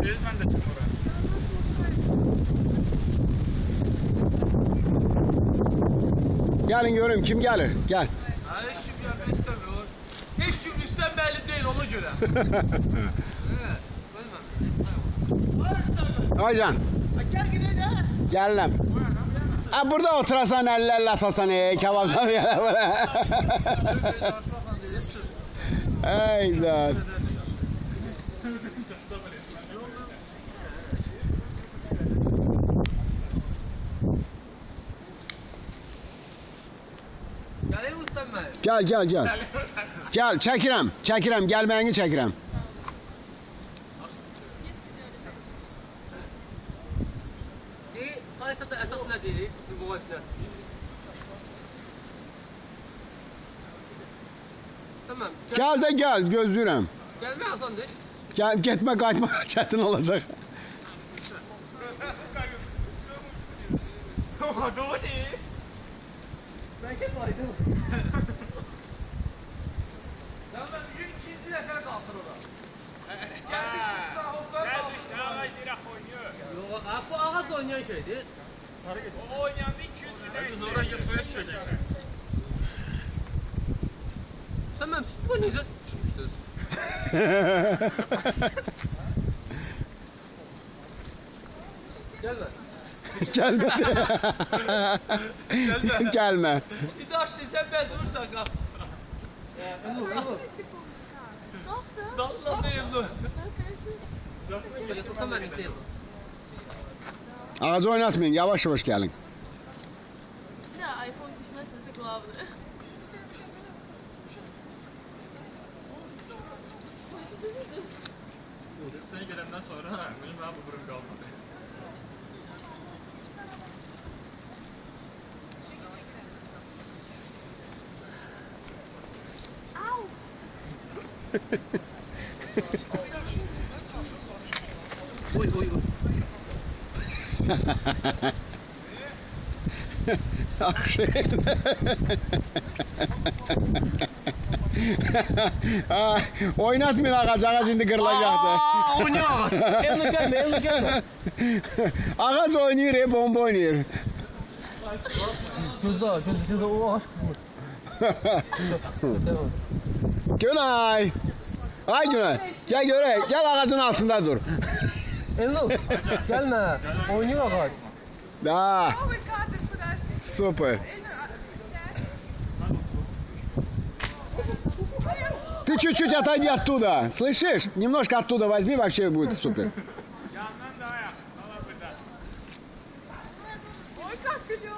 Ezmen de çık oraya. Gelin göreyim kim gelir. Gel. Hiç kim gelmek istemiyor. Hiç kim üstten belli değil ona göre. Evet. Aycan. Gel gidelim ha. Geldim. Ha burada oturasan elle atasan kebapsan yere böyle. Ey zat. Geleyim ustam ben. Gel. Gel çəkirəm, gəlməyini çəkirəm. Sayısada əsas nə deyil? Mübahislər. Tamam. Gəl də gəl, gözləyirəm. Gelme Hasan'dır. Gəl, getmə, qayıtma çətin olacaq. Doğru değil. Belki faydalı. Sen ben bugün ikinci defa kalktın orada. Gel düştü ağaç direkt oynuyor. Yok, bu ağaç oynayan şeydi. O oynayandı 200 lira. Sonra gitmeye düşeceksin. Sen ben bu neyse çıkmıştır. Gelme. Gəlmə. Gəlmə. Bir daha şey sen benzimursan kalk. Ulu. Dalladayım dur. Yatılsam ben yükseyim. Ağacı oynatmayın, yavaş gəlin. Ya iPhone düşmezse de kulağımda. Sen gelenden sonra benim daha bu bölüm kalmadı. Oy. Oynatmayın ağac indi qırılacaktı. Oynuyor ağaç. Elini gelme. Ağac oynayır, bomba oynayır. Gözde o ağaç Günay. Ay Günay. Gel görək. Gel ağacın altında dur. Elini gelme. Oynuyor ağaç. Da, Oh my god, this for that. super. Ты чуть-чуть отойди оттуда, слышишь? Немножко оттуда возьми, вообще будет супер. Yandan daha yakın. Valla burada. Ой, как клево.